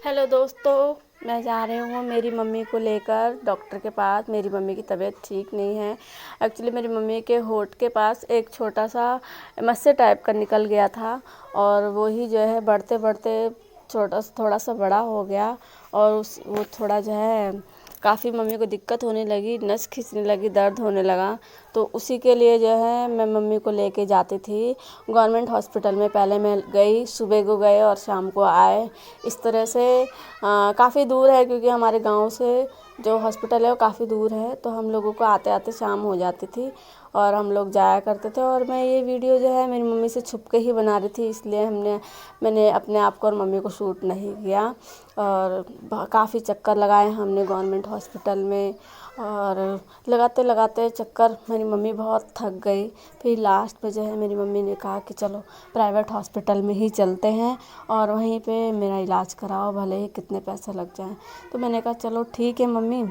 Hello दोस्तों, मैं जा रही हूँ मेरी मम्मी को लेकर डॉक्टर के पास। मेरी मम्मी की तबीयत ठीक नहीं है। एक्चुअली मेरी मम्मी के होंठ के पास एक छोटा सा मस्से टाइप का निकल गया था और वो ही जो है बढ़ते बढ़ते थोड़ा सा बड़ा हो गया और वो थोड़ा जो है काफ़ी मम्मी को दिक्कत होने लगी, नस खींचने लगी, दर्द होने लगा। तो उसी के लिए जो है मैं मम्मी को लेके जाती थी गवर्नमेंट हॉस्पिटल में। पहले मैं गई, सुबह को गए और शाम को आए। इस तरह से काफ़ी दूर है क्योंकि हमारे गांव से जो हॉस्पिटल है वो काफ़ी दूर है, तो हम लोगों को आते आते शाम हो जाती थी और हम लोग जाया करते थे। और मैं ये वीडियो जो है मेरी मम्मी से छुप के ही बना रही थी, इसलिए मैंने अपने आप को और मम्मी को शूट नहीं किया। और काफ़ी चक्कर लगाए हमने गवर्नमेंट हॉस्पिटल में और लगाते लगाते चक्कर मेरी मम्मी बहुत थक गई। फिर लास्ट में जो है मेरी मम्मी ने कहा कि चलो प्राइवेट हॉस्पिटल में ही चलते हैं और वहीं पे मेरा इलाज कराओ, भले ही कितने पैसे लग जाएं। तो मैंने कहा चलो ठीक है मम्मी,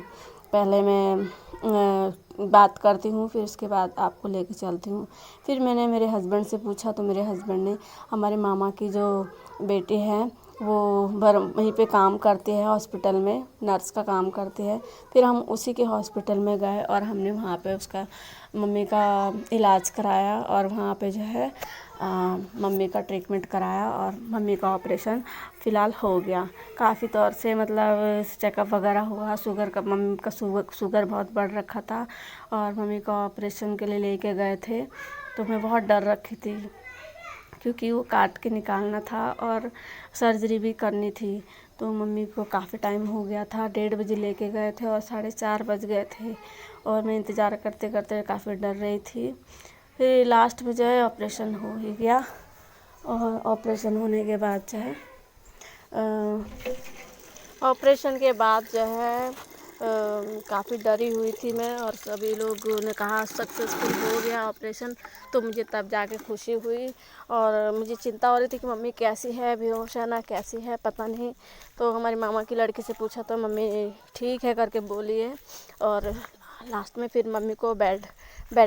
पहले मैं बात करती हूँ, फिर उसके बाद आपको लेके चलती हूँ। फिर मैंने मेरे हस्बैंड से पूछा तो मेरे हस्बैंड ने, हमारे मामा की जो बेटी है वो वहीं पे काम करती है हॉस्पिटल में, नर्स का काम करती है। फिर हम उसी के हॉस्पिटल में गए और हमने वहाँ पे उसका मम्मी का इलाज कराया और वहाँ पे जो है मम्मी का ट्रीटमेंट कराया और मम्मी का ऑपरेशन फ़िलहाल हो गया। काफ़ी तौर से मतलब चेकअप वगैरह हुआ, मम्मी का शुगर बहुत बढ़ रखा था और मम्मी का ऑपरेशन के लिए लेके गए थे। तो मैं बहुत डर रखी थी क्योंकि वो काट के निकालना था और सर्जरी भी करनी थी। तो मम्मी को काफ़ी टाइम हो गया था, 1:30 बजे लेके गए थे और 4:30 बज गए थे और मैं इंतज़ार करते करते काफ़ी डर रही थी। फिर लास्ट में जो है ऑपरेशन हो ही गया और ऑपरेशन होने के बाद जो है ऑपरेशन के बाद जो है काफ़ी डरी हुई थी मैं और सभी लोगों ने कहा सक्सेसफुल हो गया ऑपरेशन। तो मुझे तब जाके खुशी हुई और मुझे चिंता हो रही थी कि मम्मी कैसी है, बेहोश है ना, कैसी है पता नहीं। तो हमारी मामा की लड़की से पूछा तो मम्मी ठीक है करके बोली है और लास्ट में फिर मम्मी को बेड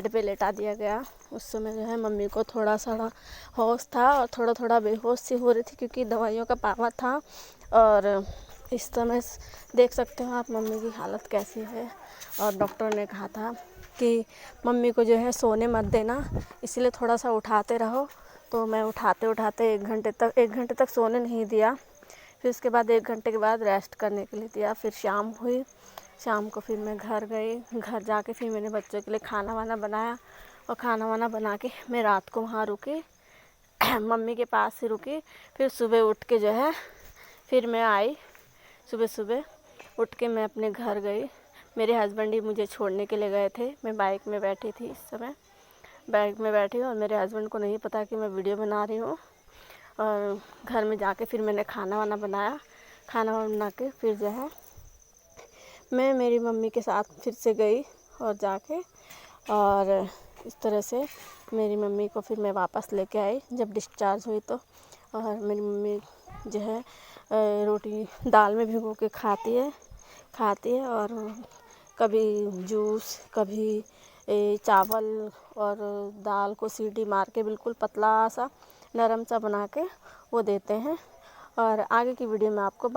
पे लेटा दिया गया। उस समय जो है मम्मी को थोड़ा सा होश था और थोड़ा थोड़ा बेहोश सी हो रही थी क्योंकि दवाइयों का पावर था। और इस समय देख सकते हो आप मम्मी की हालत कैसी है। और डॉक्टर ने कहा था कि मम्मी को जो है सोने मत देना, इसलिए थोड़ा सा उठाते रहो। तो मैं उठाते उठाते 1 घंटे तक सोने नहीं दिया। फिर उसके बाद 1 घंटे के बाद रेस्ट करने के लिए दिया। फिर शाम हुई, शाम को फिर मैं घर गई। घर जाके फिर मैंने बच्चों के लिए खाना वाना बनाया और खाना वाना बना के मैं रात को वहाँ रुकी मम्मी के पास ही रुकी। फिर सुबह उठ के जो है फिर मैं आई, सुबह सुबह उठ के मैं अपने घर गई। मेरे हस्बैंड ही मुझे छोड़ने के लिए गए थे। मैं बाइक में बैठी थी, इस समय बाइक में बैठी और मेरे हस्बैंड को नहीं पता कि मैं वीडियो बना रही हूँ। और घर में जाके फिर मैंने खाना वाना बनाया। खाना वाना बना के फिर जो है मैं मेरी मम्मी के साथ फिर से गई और जाके और इस तरह से मेरी मम्मी को फिर मैं वापस लेके आई जब डिस्चार्ज हुई। तो और मेरी मम्मी जो है रोटी दाल में भिगो के खाती है और कभी जूस, कभी चावल और दाल को सीटी मार के बिल्कुल पतला सा नरम सा बना के वो देते हैं। और आगे की वीडियो में आपको